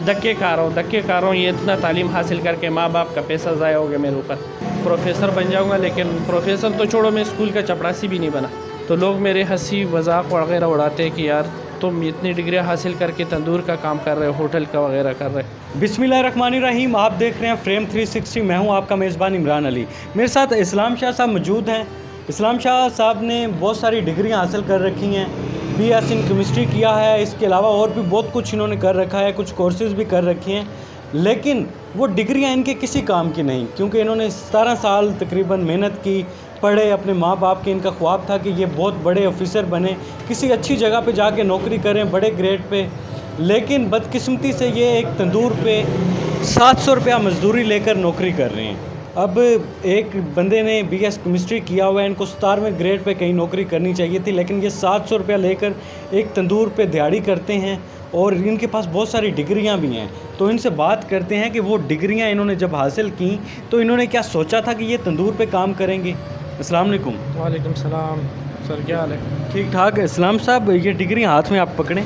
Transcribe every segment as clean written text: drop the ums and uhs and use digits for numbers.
دھکے کھا رہا ہوں یہ اتنا تعلیم حاصل کر کے ماں باپ کا پیسہ ضائع ہو گیا میرے اوپر. پروفیسر بن جاؤں گا لیکن پروفیسر تو چھوڑو میں اسکول کا چپڑاسی بھی نہیں بنا. تو لوگ میرے ہنسی مذاق وغیرہ اڑاتے ہیں کہ یار تم اتنی ڈگریاں حاصل کر کے تندور کا کام کر رہے ہو, ہوٹل کا وغیرہ کر رہے. بسم اللہ الرحمن الرحیم. آپ دیکھ رہے ہیں فریم 360. میں ہوں آپ کا میزبان عمران علی. میرے ساتھ اسلام شاہ صاحب موجود ہیں. اسلام شاہ صاحب نے بہت ساری ڈگریاں حاصل کر رکھی ہیں. بی ایس ان کیمسٹری کیا ہے, اس کے علاوہ اور بھی بہت کچھ انہوں نے کر رکھا ہے, کچھ کورسز بھی کر رکھے ہیں. لیکن وہ ڈگریاں ان کے کسی کام کی نہیں, کیونکہ انہوں نے 17 سال تقریباً محنت کی, پڑھے, اپنے ماں باپ کے ان کا خواب تھا کہ یہ بہت بڑے آفیسر بنے, کسی اچھی جگہ پہ جا کے نوکری کریں بڑے گریڈ پہ. لیکن بدقسمتی سے یہ ایک تندور پہ 700 روپیہ مزدوری لے کر نوکری کر رہے ہیں. اب ایک بندے نے بی ایس کیمسٹری کیا ہوا ہے, ان کو 17ویں گریڈ پہ کہیں نوکری کرنی چاہیے تھی, لیکن یہ 700 روپیہ لے کر ایک تندور پہ دیہڑی کرتے ہیں اور ان کے پاس بہت ساری ڈگریاں بھی ہیں. تو ان سے بات کرتے ہیں کہ وہ ڈگریاں انہوں نے جب حاصل کیں تو انہوں نے کیا سوچا تھا کہ یہ تندور پہ کام کریں گے. السلام علیکم. وعلیکم السلام سر, کیا حال ہے؟ ٹھیک ٹھاک. اسلام صاحب یہ ڈگریاں ہاتھ میں آپ پکڑیں,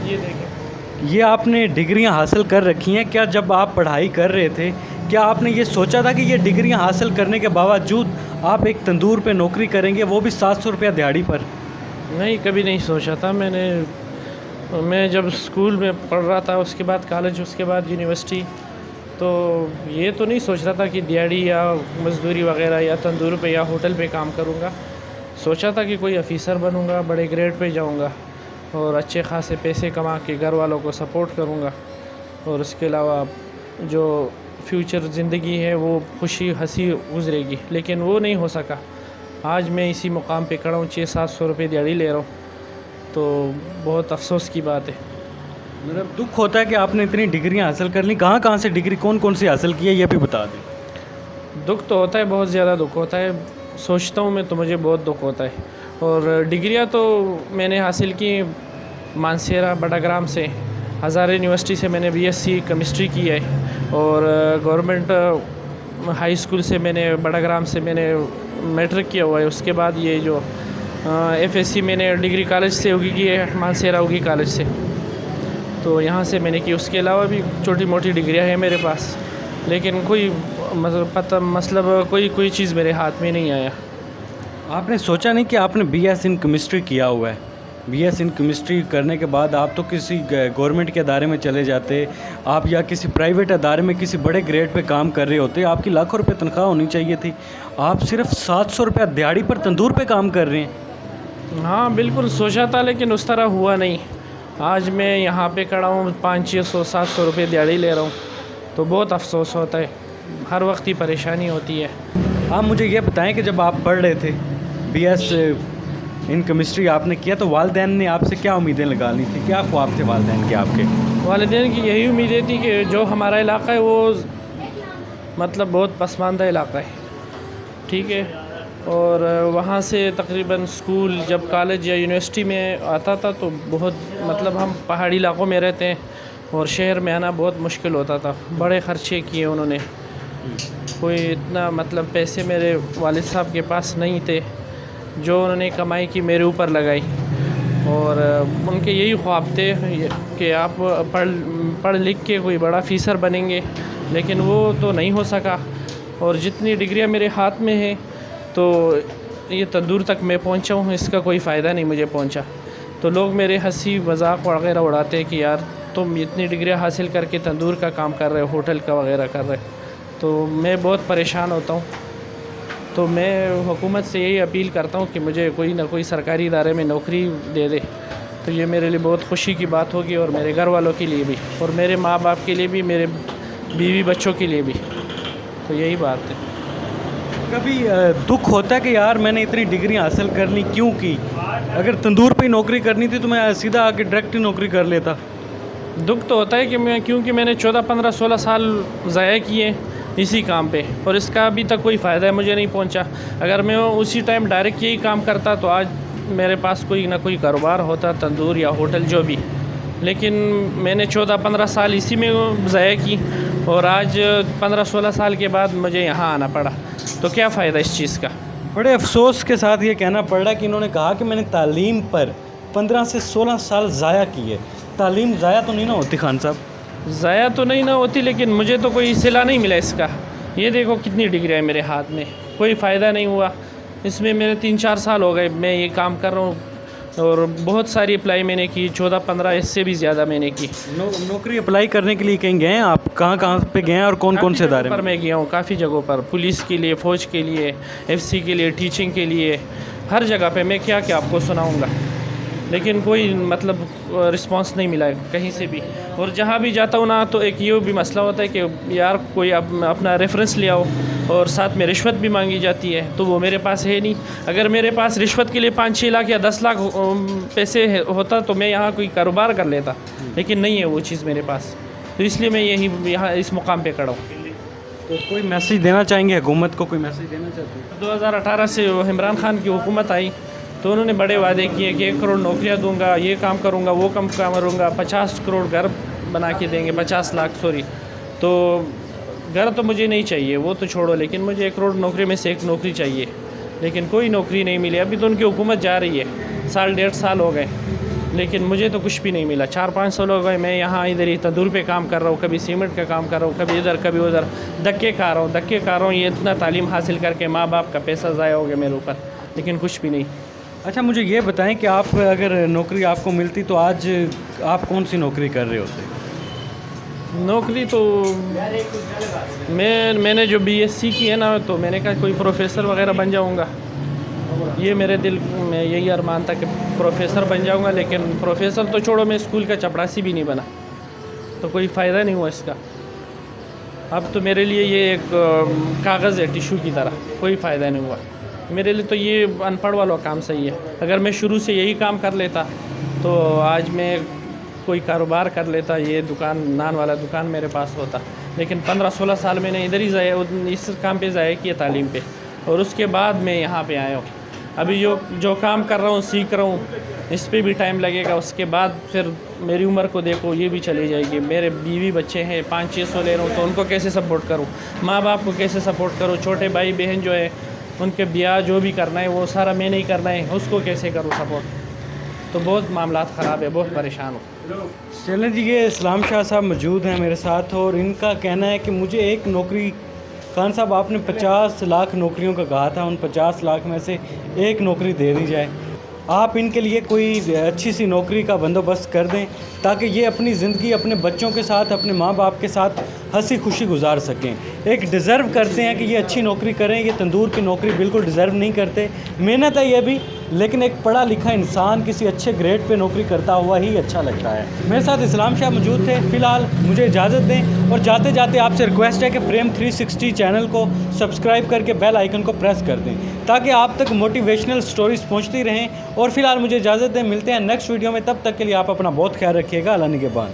یہ دیکھیں یہ آپ نے ڈگریاں حاصل کر رکھی ہیں. کیا جب آپ پڑھائی کر رہے تھے کیا آپ نے یہ سوچا تھا کہ یہ ڈگریاں حاصل کرنے کے باوجود آپ ایک تندور پہ نوکری کریں گے, وہ بھی 700 روپیہ دیہڑی پر؟ نہیں, کبھی نہیں سوچا تھا. میں جب اسکول میں پڑھ رہا تھا, اس کے بعد کالج, اس کے بعد یونیورسٹی, تو یہ تو نہیں سوچ رہا تھا کہ دیہڑی یا مزدوری وغیرہ یا تندور پہ یا ہوٹل پہ کام کروں گا. سوچا تھا کہ کوئی آفیسر بنوں گا, بڑے گریڈ پہ جاؤں گا اور اچھے خاصے پیسے کما کے گھر والوں کو سپورٹ کروں گا, اور اس کے علاوہ جو فیوچر زندگی ہے وہ خوشی ہنسی گزرے گی. لیکن وہ نہیں ہو سکا. آج میں اسی مقام پہ کھڑا ہوں, 600-700 روپے دیہڑی لے رہا ہوں, تو بہت افسوس کی بات ہے. مطلب دکھ ہوتا ہے کہ آپ نے اتنی ڈگریاں حاصل کر لیں. کہاں سے ڈگری, کون سی حاصل کی ہے یہ بھی بتا دیں. دکھ تو ہوتا ہے, بہت زیادہ دکھ ہوتا ہے. سوچتا ہوں میں تو مجھے بہت دکھ ہوتا ہے. اور ڈگریاں تو میں نے حاصل کی مانسیرا بٹاگرام سے, ہزارہ یونیورسٹی سے میں نے بی ایس سی کیمسٹری کی ہے, اور گورنمنٹ ہائی اسکول سے میں نے بٹاگرام سے میں نے میٹرک کیا ہوا ہے. اس کے بعد یہ جو ایف ایس سی میں نے ڈگری کالج سے ہوگی کی ہے, مانسیرا ہوگی کالج سے, تو یہاں سے میں نے کی. اس کے علاوہ بھی چھوٹی موٹی ڈگریاں ہیں میرے پاس, لیکن کوئی کوئی چیز میرے ہاتھ میں نہیں آیا. آپ نے سوچا نہیں کہ آپ نے بی ایس ان کیمسٹری کیا ہوا ہے, بی ایس ان کیمسٹری کرنے کے بعد آپ تو کسی گورنمنٹ کے ادارے میں چلے جاتے, آپ یا کسی پرائیویٹ ادارے میں کسی بڑے گریڈ پہ کام کر رہے ہوتے, آپ کی لاکھوں روپے تنخواہ ہونی چاہیے تھی. آپ صرف 700 روپیہ دیہڑی پر تندور پہ کام کر رہے ہیں. ہاں بالکل سوچا تھا, لیکن اس طرح ہوا نہیں. آج میں یہاں پہ کھڑا ہوں, 500-600-700 روپے دیہڑی لے رہا ہوں, تو بہت افسوس ہوتا ہے. ہر وقت ہی پریشانی ہوتی ہے. آپ مجھے یہ بتائیں کہ جب آپ پڑھ رہے تھے بی ایس ان کیمسٹری آپ نے کیا, تو والدین نے آپ سے کیا امیدیں لگا لی تھی, کیا خواب تھے والدین کے آپ کے؟ والدین کی یہی امیدیں تھی کہ جو ہمارا علاقہ ہے وہ مطلب بہت پسماندہ علاقہ ہے, ٹھیک ہے, اور وہاں سے تقریباً اسکول جب کالج یا یونیورسٹی میں آتا تھا تو بہت مطلب ہم پہاڑی علاقوں میں رہتے ہیں اور شہر میں آنا بہت مشکل ہوتا تھا. بڑے خرچے کیے انہوں نے, کوئی اتنا مطلب پیسے میرے والد صاحب کے پاس نہیں تھے, جو انہوں نے کمائی کی میرے اوپر لگائی, اور ان کے یہی خواب تھے کہ آپ پڑھ لکھ کے کوئی بڑا آفیسر بنیں گے, لیکن وہ تو نہیں ہو سکا. اور جتنی ڈگریاں میرے ہاتھ میں ہیں تو یہ تندور تک میں پہنچا ہوں, اس کا کوئی فائدہ نہیں مجھے پہنچا. تو لوگ میرے ہنسی مذاق وغیرہ اڑاتے ہیں کہ یار تم اتنی ڈگریاں حاصل کر کے تندور کا کام کر رہے ہو, ہوٹل کا وغیرہ کر رہے, تو میں بہت پریشان ہوتا ہوں. تو میں حکومت سے یہی اپیل کرتا ہوں کہ مجھے کوئی نہ کوئی سرکاری ادارے میں نوکری دے دے, تو یہ میرے لیے بہت خوشی کی بات ہوگی, اور میرے گھر والوں کے لیے بھی, اور میرے ماں باپ کے لیے بھی, میرے بیوی بچوں کے لیے بھی. تو یہی بات ہے. کبھی دکھ ہوتا ہے کہ یار میں نے اتنی ڈگریاں حاصل کر لی کیوں کی, اگر تندور پہ ہی نوکری کرنی تھی تو میں سیدھا آ کے ڈائریکٹ ہی نوکری کر لیتا. دکھ تو ہوتا ہے کہ کیونکہ میں نے 14-15-16 سال ضائع کیے اسی کام پہ, اور اس کا ابھی تک کوئی فائدہ مجھے نہیں پہنچا. اگر میں اسی ٹائم ڈائریکٹ یہی کام کرتا تو آج میرے پاس کوئی نہ کوئی کاروبار ہوتا, تندور یا ہوٹل جو بھی. لیکن میں نے 14-15 سال اسی میں ضائع کی, اور آج 15-16 سال کے بعد مجھے یہاں آنا پڑا, تو کیا فائدہ اس چیز کا. بڑے افسوس کے ساتھ یہ کہنا پڑ رہا ہے کہ انہوں نے کہا کہ میں نے تعلیم پر 15 سے 16 سال ضائع کیے. تعلیم ضائع تو نہیں نہ ہوتی خان صاحب؟ ضائع تو نہیں نہ ہوتی، لیکن مجھے تو کوئی صلہ نہیں ملا اس کا. یہ دیکھو کتنی ڈگری ہے میرے ہاتھ میں، کوئی فائدہ نہیں ہوا اس میں. میرے 3-4 سال ہو گئے میں یہ کام کر رہا ہوں، اور بہت ساری اپلائی میں نے کی، 14-15 اس سے بھی زیادہ میں نے کی. نوکری اپلائی کرنے کے لیے کہیں گئے ہیں آپ؟ کہاں پہ گئے ہیں اور کون سے ادارے پر میں گیا ہوں؟ کافی جگہوں پر، پولیس کے لیے، فوج کے لیے، FC کے لیے، ٹیچنگ کے لیے، ہر جگہ پہ. میں کیا آپ کو سناؤں گا، لیکن کوئی مطلب رسپانس نہیں ملا کہیں سے بھی. اور جہاں بھی جاتا ہوں نا، تو ایک یہ بھی مسئلہ ہوتا ہے کہ یار کوئی اپنا ریفرنس لے آؤ، اور ساتھ میں رشوت بھی مانگی جاتی ہے، تو وہ میرے پاس ہے نہیں. اگر میرے پاس رشوت کے لیے 5-6 لاکھ یا 10 لاکھ پیسے ہوتا تو میں یہاں کوئی کاروبار کر لیتا، لیکن نہیں ہے وہ چیز میرے پاس. تو اس لیے میں یہاں اس مقام پہ کھڑا ہوں. تو کوئی میسیج دینا چاہیں گے حکومت کو؟ کوئی میسیج دینا چاہتے ہیں؟ 2018 سے عمران خان کی حکومت آئی تو انہوں نے بڑے وعدے کیے کہ 1 کروڑ نوکریاں دوں گا، یہ کام کروں گا، وہ کام کروں گا، 50 کروڑ گھر بنا کے دیں گے، 50 لاکھ سوری. تو گھر تو مجھے نہیں چاہیے، وہ تو چھوڑو، لیکن مجھے 1 کروڑ نوکری میں سے 1 نوکری چاہیے. لیکن کوئی نوکری نہیں ملی. ابھی تو ان کی حکومت جا رہی ہے، 1.5 سال ہو گئے، لیکن مجھے تو کچھ بھی نہیں ملا. 4-5 سال ہو گئے میں یہاں ادھر ہی تندور پہ کام کر رہا ہوں، کبھی سیمنٹ کا کام کر رہا ہوں، کبھی ادھر کبھی ادھر، دھکے کھا رہا ہوں. یہ اتنا تعلیم حاصل کر کے ماں باپ کا پیسہ ضائع ہو گیا میرے اوپر، لیکن کچھ بھی نہیں. اچھا مجھے یہ بتائیں کہ آپ اگر نوکری آپ کو ملتی تو آج آپ کون سی نوکری کر رہے ہوتے؟ نوکری تو میں نے جو BSc کی ہے نا، تو میں نے کہا کوئی پروفیسر وغیرہ بن جاؤں گا. یہ میرے دل میں یہی ارمان تھا کہ پروفیسر بن جاؤں گا. لیکن پروفیسر تو چھوڑو، میں اسکول کا چپڑاسی بھی نہیں بنا، تو کوئی فائدہ نہیں ہوا اس کا. اب تو میرے لیے یہ ایک کاغذ ہے ٹیشو کی طرح، کوئی فائدہ نہیں ہوا میرے لیے. تو یہ ان پڑھ والا کام صحیح ہے. اگر میں شروع سے یہی کام کر لیتا تو آج میں کوئی کاروبار کر لیتا، یہ نان والا دکان میرے پاس ہوتا. لیکن 15-16 سال میں نے ادھر ہی اس کام پہ ضائع کیا، تعلیم پہ. اور اس کے بعد میں یہاں پہ آیا ہوں. ابھی جو کام کر رہا ہوں، سیکھ رہا ہوں، اس پہ بھی ٹائم لگے گا. اس کے بعد پھر میری عمر کو دیکھو، یہ بھی چلی جائے گی. میرے بیوی بچے ہیں، 500-600 لے رہا ہوں، تو ان کو کیسے سپورٹ کروں؟ ماں باپ کو کیسے سپورٹ کروں؟ چھوٹے بھائی بہن جو ہے ان کے بیاہ جو بھی کرنا ہے وہ سارا میں نہیں کرنا ہے، اس کو کیسے کروں سپورٹ؟ تو بہت معاملات خراب ہے، بہت پریشان ہوں. چلیں جی، یہ اسلام شاہ صاحب موجود ہیں میرے ساتھ، اور ان کا کہنا ہے کہ مجھے ایک نوکری، خان صاحب آپ نے 50 لاکھ نوکریوں کا کہا تھا، ان 50 لاکھ میں سے ایک نوکری دے دی جائے. آپ ان کے لیے کوئی اچھی سی نوکری کا بندوبست کر دیں تاکہ یہ اپنی زندگی اپنے بچوں کے ساتھ، اپنے ماں باپ کے ساتھ ہنسی خوشی گزار سکیں. ایک ڈیزرو کرتے ہیں کہ یہ اچھی نوکری کریں. یہ تندور کی نوکری بالکل ڈیزرو نہیں کرتے. محنت ہے یہ بھی، لیکن ایک پڑھا لکھا انسان کسی اچھے گریڈ پہ نوکری کرتا ہوا ہی اچھا لگتا ہے. میرے ساتھ اسلام شاہ موجود تھے. فی الحال مجھے اجازت دیں، اور جاتے جاتے آپ سے ریکویسٹ ہے کہ فریم 360 چینل کو سبسکرائب کر کے بیل آئیکن کو پریس کر دیں تاکہ آپ تک موٹیویشنل سٹوریز پہنچتی رہیں. اور فی الحال مجھے اجازت دیں، ملتے ہیں نیکسٹ ویڈیو میں. تب تک کے لیے آپ اپنا بہت خیال رکھیے گا. اللہ نگہبان.